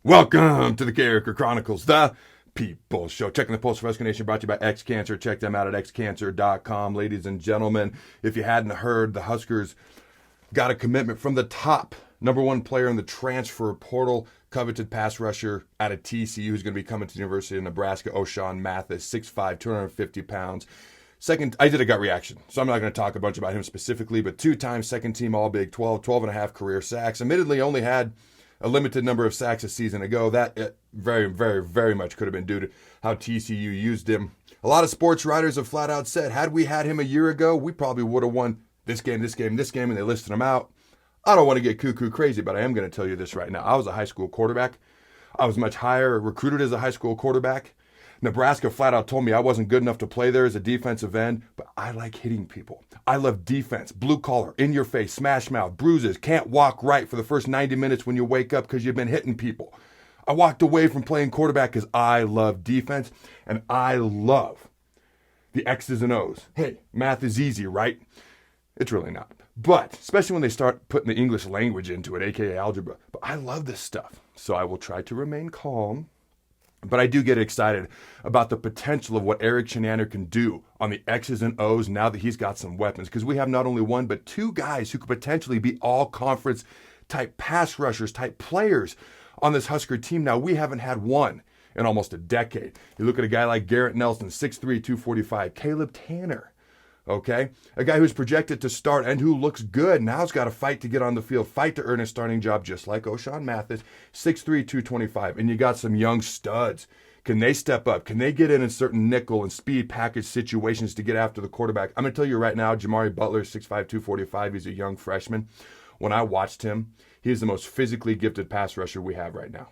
Welcome to the Carriker Chronicles, the People Show. Checking the pulse of Husker Nation, brought to you by X-Cancer. Check them out at xcancer.com. Ladies and gentlemen, if you hadn't heard, the Huskers got a commitment from the top number one player in the transfer portal, coveted pass rusher out of TCU, who's going to be coming to the University of Nebraska, O'Shawn Mathis, 6'5", 250 pounds. I did a gut reaction, so I'm not going to talk a bunch about him specifically, but two-time second-team All-Big 12 and a half career sacks. Admittedly, only had a limited number of sacks a season ago. That very, very, very much could have been due to how TCU used him. A lot of sports writers have flat out said, had we had him a year ago, we probably would have won this game, and they listed him out. I don't want to get cuckoo crazy, but I am going to tell you this right now. I was a high school quarterback. I was much higher recruited as a high school quarterback. Nebraska flat out told me I wasn't good enough to play there as a defensive end, but I like hitting people. I love defense, blue collar, in your face, smash mouth, bruises, can't walk right for the first 90 minutes when you wake up because you've been hitting people. I walked away from playing quarterback because I love defense and I love the X's and O's. Hey, math is easy, right? It's really not. But especially when they start putting the English language into it, aka algebra. But I love this stuff, so I will try to remain calm. But I do get excited about the potential of what Erik Chinander can do on the X's and O's now that he's got some weapons. Because we have not only one, but two guys who could potentially be all-conference type pass rushers, type players on this Husker team. Now, we haven't had one in almost a decade. You look at a guy like Garrett Nelson, 6'3", 245. Caleb Tanner, okay? A guy who's projected to start and who looks good. Now he's got to fight to get on the field, fight to earn a starting job, just like O'Shawn Mathis, 6'3", 225. And you got some young studs. Can they step up? Can they get in certain nickel and speed package situations to get after the quarterback? I'm going to tell you right now, Jamari Butler, 6'5", 245. He's a young freshman. When I watched him, he's the most physically gifted pass rusher we have right now.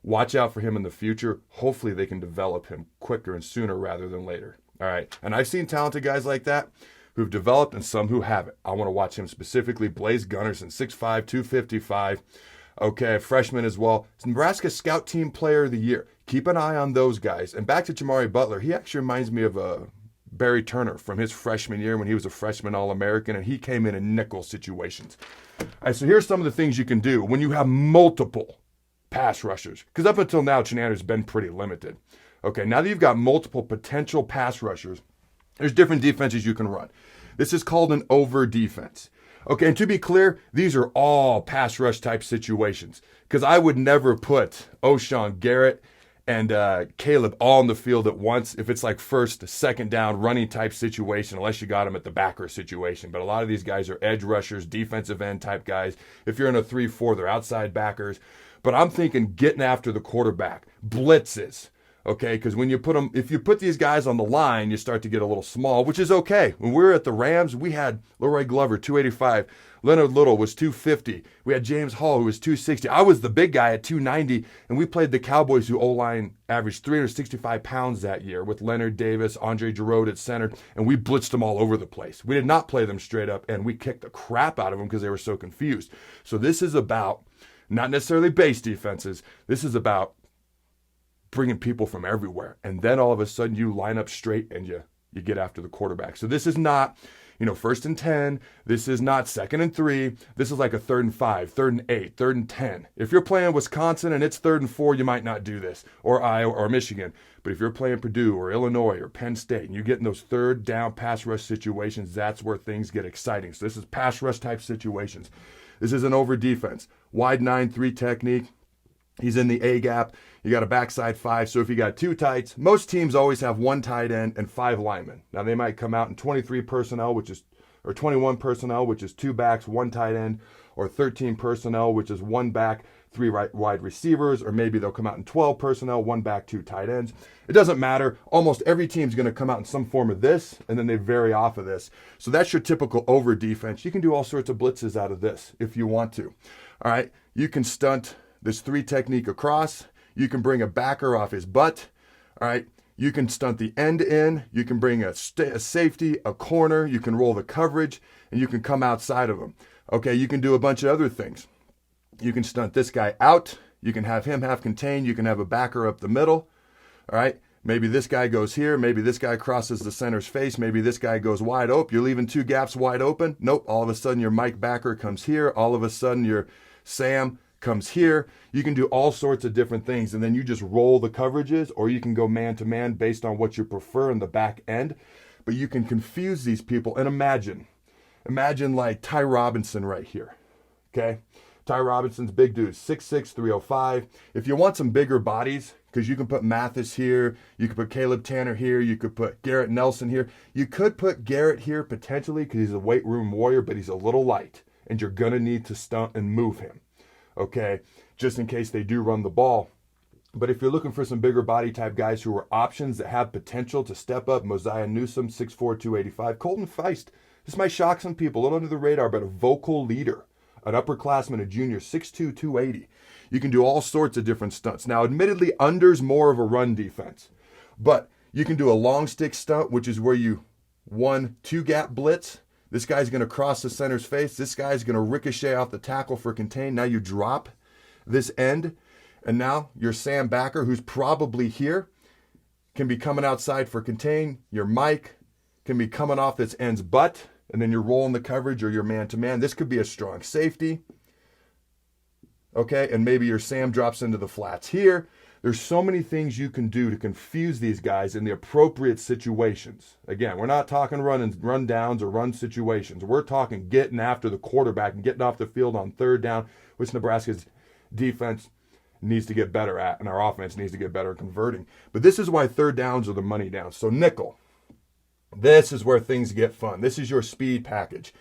Watch out for him in the future. Hopefully they can develop him quicker and sooner rather than later. All right, and I've seen talented guys like that who've developed and some who haven't. I want to watch him specifically. Blaze Gunnerson, 6'5", 255. Okay, freshman as well. Nebraska Scout Team Player of the Year. Keep an eye on those guys. And back to Jamari Butler, he actually reminds me of Barry Turner from his freshman year when he was a freshman All-American, and he came in nickel situations. All right, so here's some of the things you can do when you have multiple pass rushers. Because up until now, Chinander's been pretty limited. Okay, now that you've got multiple potential pass rushers, there's different defenses you can run. This is called an over defense. Okay, and to be clear, these are all pass rush type situations because I would never put O'Shawn, Garrett, and Caleb all on the field at once if it's like first, second down running type situation, unless you got them at the backer situation. But a lot of these guys are edge rushers, defensive end type guys. If you're in a 3-4, they're outside backers. But I'm thinking getting after the quarterback, blitzes. Okay, because if you put these guys on the line, you start to get a little small, which is okay. When we were at the Rams, we had Leroy Glover, 285. Leonard Little was 250. We had James Hall, who was 260. I was the big guy at 290, and we played the Cowboys, who O-line averaged 365 pounds that year with Leonard Davis, Andre Giroud at center, and we blitzed them all over the place. We did not play them straight up, and we kicked the crap out of them because they were so confused. So this is about not necessarily base defenses. This is about bringing people from everywhere. And then all of a sudden you line up straight and you get after the quarterback. So this is not, 1st and 10. This is not 2nd and 3. This is like a 3rd and 5, 3rd and 8, 3rd and 10. If you're playing Wisconsin and it's 3rd and 4, you might not do this, or Iowa or Michigan. But if you're playing Purdue or Illinois or Penn State and you get in those third down pass rush situations, that's where things get exciting. So this is pass rush type situations. This is an over defense. Wide 9-3 technique. He's in the A gap. You got a backside 5. So if you got 2 tights, most teams always have 1 tight end and 5 linemen. Now they might come out in 23 personnel, or 21 personnel, which is 2 backs, 1 tight end, or 13 personnel, which is 1 back, 3 wide receivers, or maybe they'll come out in 12 personnel, 1 back, 2 tight ends. It doesn't matter. Almost every team's going to come out in some form of this, and then they vary off of this. So that's your typical over defense. You can do all sorts of blitzes out of this if you want to. All right, you can stunt this 3 technique across. You can bring a backer off his butt. All right. You can stunt the end in. You can bring a safety, a corner. You can roll the coverage, and you can come outside of him. Okay. You can do a bunch of other things. You can stunt this guy out. You can have him half contained. You can have a backer up the middle. All right. Maybe this guy goes here. Maybe this guy crosses the center's face. Maybe this guy goes wide open. You're leaving 2 gaps wide open. Nope. All of a sudden, your Mike backer comes here. All of a sudden, your Sam comes here. You can do all sorts of different things, and then you just roll the coverages, or you can go man-to-man based on what you prefer in the back end. But you can confuse these people, and imagine like Ty Robinson right here, okay? Ty Robinson's big dude, 6'6", 305. If you want some bigger bodies, because you can put Mathis here, you could put Caleb Tanner here, you could put Garrett Nelson here. You could put Garrett here potentially because he's a weight room warrior, but he's a little light, and you're going to need to stunt and move him, okay, just in case they do run the ball. But if you're looking for some bigger body type guys who are options that have potential to step up, Mosiah Newsom, 6'4", 285. Colton Feist, this might shock some people, a little under the radar, but a vocal leader. An upperclassman, a junior, 6'2", 280. You can do all sorts of different stunts. Now, admittedly, under's more of a run defense. But you can do a long stick stunt, which is where you 1-2 gap blitz. This guy's going to cross the center's face. This guy's going to ricochet off the tackle for contain. Now you drop this end. And now your Sam backer, who's probably here, can be coming outside for contain. Your Mike can be coming off this end's butt. And then you're rolling the coverage or your man-to-man. This could be a strong safety. Okay, and maybe your Sam drops into the flats here. There's so many things you can do to confuse these guys in the appropriate situations. Again, we're not talking run downs or run situations. We're talking getting after the quarterback and getting off the field on third down, which Nebraska's defense needs to get better at, and our offense needs to get better at converting. But this is why third downs are the money downs. So nickel. This is where things get fun. This is your speed package.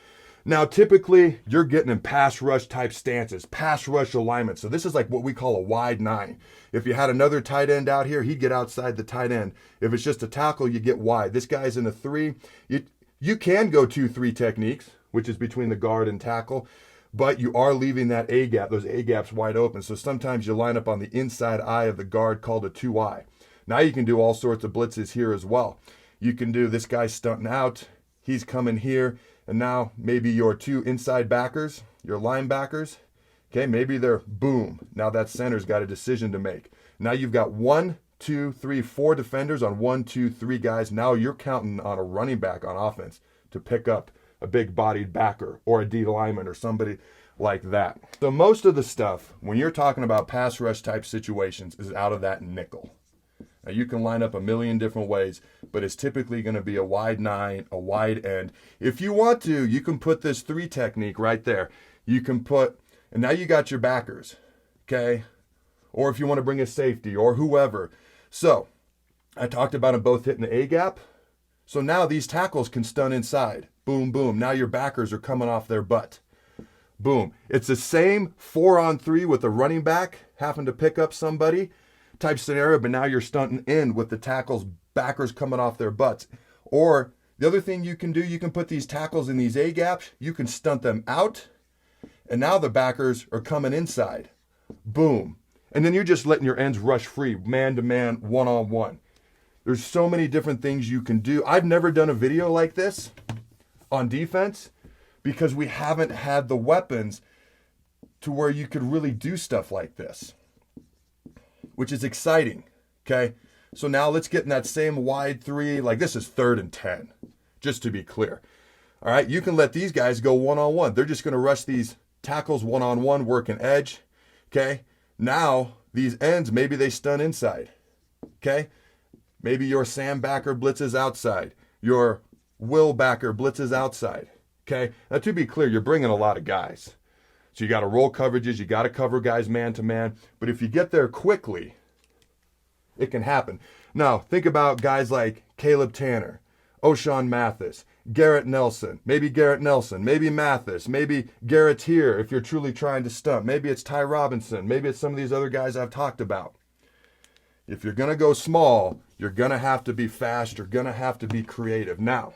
Now, typically, you're getting in pass rush type stances, pass rush alignment. So this is like what we call a wide 9. If you had another tight end out here, he'd get outside the tight end. If it's just a tackle, you get wide. This guy's in a 3. You can go 2-3 techniques, which is between the guard and tackle, but you are leaving that A gap, those A gaps wide open. So sometimes you line up on the inside eye of the guard called a 2-eye. Now you can do all sorts of blitzes here as well. You can do this guy stunting out. He's coming here. And now maybe your 2 inside backers, your linebackers, okay, maybe they're boom. Now that center's got a decision to make. Now you've got 1, 2, 3, 4 defenders on 1, 2, 3 guys. Now you're counting on a running back on offense to pick up a big-bodied backer or a D lineman or somebody like that. So most of the stuff, when you're talking about pass rush type situations, is out of that nickel. Now, you can line up a million different ways, but it's typically going to be a wide 9, a wide end. If you want to, you can put this 3 technique right there. You can put, and now you got your backers, okay? Or if you want to bring a safety or whoever. So, I talked about them both hitting the A gap. So now these tackles can stun inside. Boom, boom. Now your backers are coming off their butt. Boom. It's the same 4-on-3 with the running back having to pick up somebody type scenario, but now you're stunting in with the tackles, backers coming off their butts. Or the other thing you can do, you can put these tackles in these A gaps, you can stunt them out, and now the backers are coming inside. Boom. And then you're just letting your ends rush free, man-to-man, one-on-one. There's so many different things you can do. I've never done a video like this on defense because we haven't had the weapons to where you could really do stuff like this, which is exciting, okay? So now let's get in that same wide 3. Like this is 3rd and 10, just to be clear. All right, you can let these guys go one-on-one. They're just going to rush these tackles one-on-one, working edge, okay? Now, these ends, maybe they stun inside, okay? Maybe your Sam backer blitzes outside. Your Will backer blitzes outside, okay? Now, to be clear, you're bringing a lot of guys. So you got to roll coverages, you got to cover guys man-to-man. But if you get there quickly, it can happen. Now, think about guys like Caleb Tanner, O'Shawn Mathis, Garrett Nelson, maybe Mathis, maybe Garrett here if you're truly trying to stunt. Maybe it's Ty Robinson, maybe it's some of these other guys I've talked about. If you're going to go small, you're going to have to be fast, you're going to have to be creative. Now,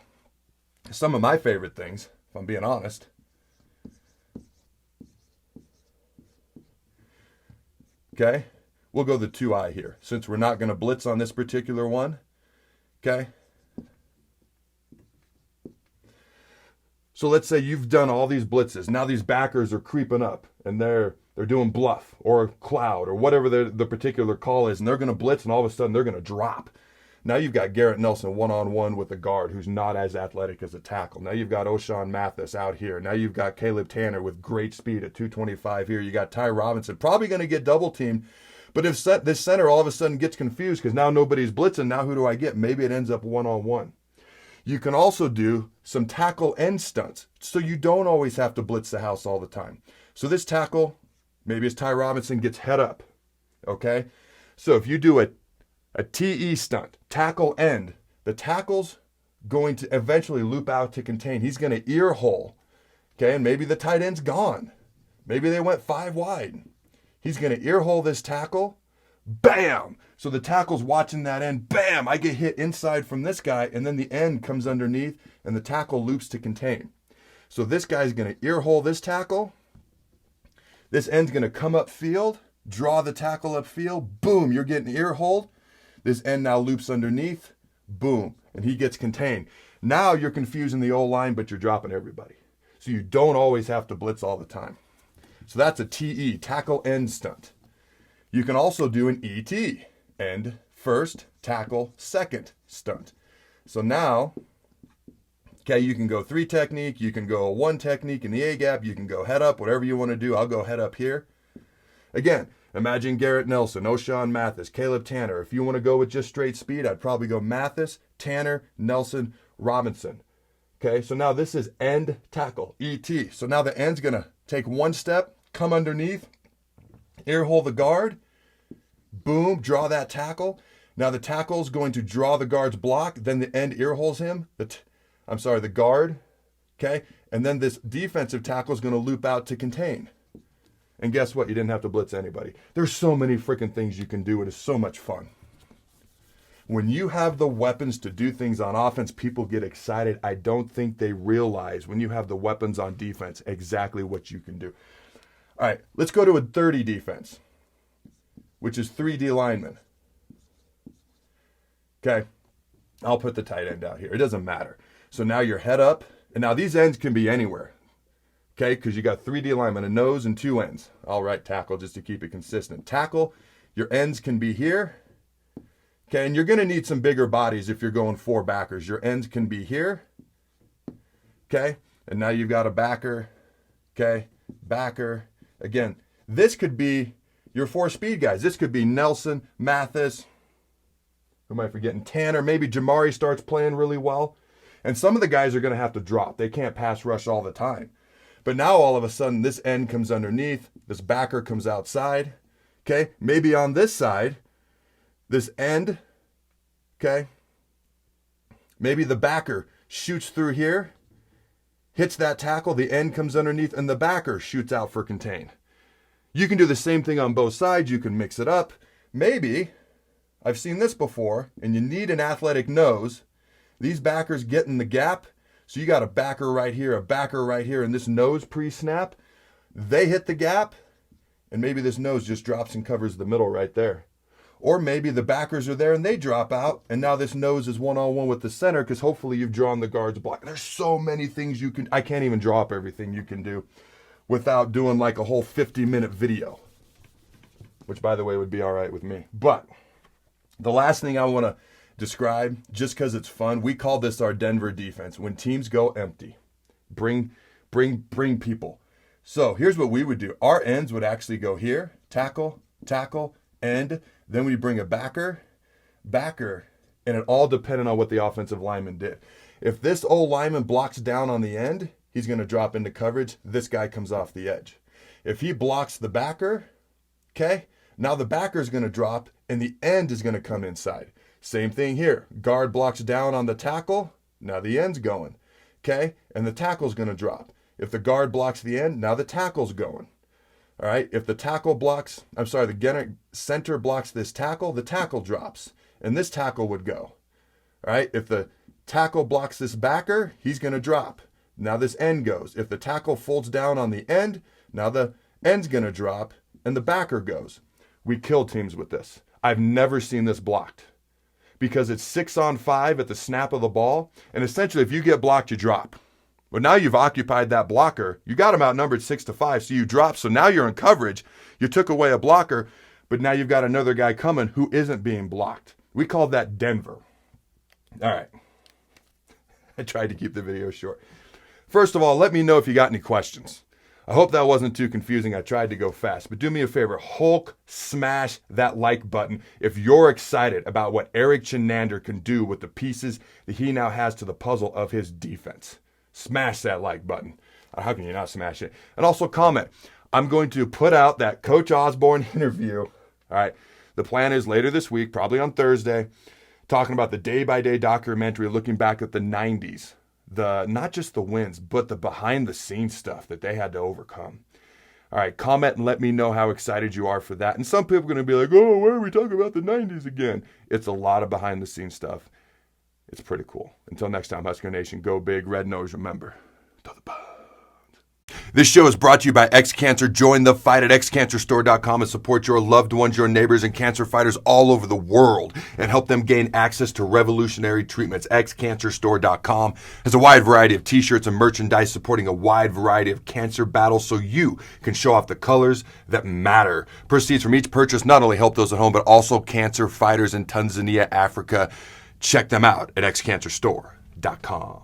some of my favorite things, if I'm being honest, okay, we'll go the 2-eye here since we're not going to blitz on this particular one, okay? So let's say you've done all these blitzes. Now these backers are creeping up and they're doing bluff or cloud or whatever the particular call is, and they're going to blitz and all of a sudden they're going to drop. Now you've got Garrett Nelson one-on-one with a guard who's not as athletic as a tackle. Now you've got O'Shawn Mathis out here. Now you've got Caleb Tanner with great speed at 225 here. You got Ty Robinson probably going to get double teamed. But if this center all of a sudden gets confused because now nobody's blitzing, now who do I get? Maybe it ends up one-on-one. You can also do some tackle end stunts, so you don't always have to blitz the house all the time. So this tackle, maybe it's Ty Robinson, gets head up, okay? So if you do a TE stunt, tackle end, the tackle's going to eventually loop out to contain. He's going to ear hole, okay? And maybe the tight end's gone. Maybe they went 5 wide. He's going to ear hole this tackle, bam! So the tackle's watching that end, bam! I get hit inside from this guy, and then the end comes underneath, and the tackle loops to contain. So this guy's going to ear hole this tackle. This end's going to come upfield, draw the tackle upfield, boom, you're getting ear holed. This end now loops underneath, boom, and he gets contained. Now you're confusing the O-line, but you're dropping everybody. So you don't always have to blitz all the time. So that's a TE, tackle end stunt. You can also do an ET, end first, tackle second stunt. So now, okay, you can go 3 technique, you can go 1 technique in the A-gap, you can go head up, whatever you want to do. I'll go head up here. Again, imagine Garrett Nelson, O'Shawn Mathis, Caleb Tanner. If you want to go with just straight speed, I'd probably go Mathis, Tanner, Nelson, Robinson. Okay, so now this is end tackle, ET. So now the end's going to take 1 step, come underneath, ear hole the guard, boom, draw that tackle. Now the tackle's going to draw the guard's block, then the end ear holes him, the guard, okay? And then this defensive tackle is going to loop out to contain. And guess what? You didn't have to blitz anybody. There's so many freaking things you can do. It is so much fun. When you have the weapons to do things on offense, people get excited. I don't think they realize when you have the weapons on defense exactly what you can do. All right, let's go to a 30 defense, which is 3D linemen. Okay, I'll put the tight end out here. It doesn't matter. So now you're head up, and now these ends can be anywhere. Okay, because you got 3D linemen, a nose and 2 ends. All right, tackle, just to keep it consistent. Tackle, your ends can be here. Okay, and you're going to need some bigger bodies if you're going 4 backers. Your ends can be here. Okay, and now you've got a backer. Okay, backer. Again, this could be your 4 speed guys. This could be Nelson, Mathis. Who am I forgetting? Tanner. Maybe Jamari starts playing really well. And some of the guys are going to have to drop. They can't pass rush all the time. But now all of a sudden, this end comes underneath. This backer comes outside. Okay, maybe on this side, this end, okay, maybe the backer shoots through here, hits that tackle, the end comes underneath, and the backer shoots out for contain. You can do the same thing on both sides. You can mix it up. Maybe, I've seen this before, and you need an athletic nose. These backers get in the gap, so you got a backer right here, and this nose pre-snap. They hit the gap, and maybe this nose just drops and covers the middle right there. Or maybe the backers are there and they drop out, and now this nose is one-on-one with the center because hopefully you've drawn the guard's block. There's so many things you can, I can't even draw up everything you can do without doing like a whole 50-minute video, which by the way would be all right with me. But the last thing I want to describe, just because it's fun, we call this our Denver defense. When teams go empty, bring people. So here's what we would do. Our ends would actually go here, tackle, end. Then we bring a backer, and it all depended on what the offensive lineman did. If this old lineman blocks down on the end, he's going to drop into coverage. This guy comes off the edge. If he blocks the backer, okay, now the backer is going to drop and the end is going to come inside. Same thing here. Guard blocks down on the tackle, now the end's going, okay, and the tackle's going to drop. If the guard blocks the end, now the tackle's going. All right, if the the center blocks this tackle, the tackle drops, and this tackle would go. All right, if the tackle blocks this backer, he's going to drop. Now this end goes. If the tackle folds down on the end, now the end's going to drop, and the backer goes. We kill teams with this. I've never seen this blocked because it's 6-on-5 at the snap of the ball, and essentially if you get blocked, you drop. But now you've occupied that blocker. You got him outnumbered 6-5, so you drop. So now you're in coverage. You took away a blocker, but now you've got another guy coming who isn't being blocked. We call that Denver. All right. I tried to keep the video short. First of all, let me know if you got any questions. I hope that wasn't too confusing. I tried to go fast. But do me a favor, Hulk smash that like button if you're excited about what Eric Chinander can do with the pieces that he now has to the puzzle of his defense. Smash that like button. How can you not smash it? And also comment. I'm going to put out that Coach Osborne interview. All right. The plan is later this week, probably on Thursday, talking about the day-by-day documentary looking back at the 90s. Not just the wins, but the behind-the-scenes stuff that they had to overcome. All right, comment and let me know how excited you are for that. And some people are going to be like, oh, why are we talking about the 90s again? It's a lot of behind-the-scenes stuff. It's pretty cool. Until next time, Husker Nation, go big, red nose, remember, to the bone. This show is brought to you by X-Cancer. Join the fight at xcancerstore.com and support your loved ones, your neighbors, and cancer fighters all over the world and help them gain access to revolutionary treatments. xcancerstore.com has a wide variety of t-shirts and merchandise supporting a wide variety of cancer battles so you can show off the colors that matter. Proceeds from each purchase not only help those at home, but also cancer fighters in Tanzania, Africa. Check them out at xcancerstore.com.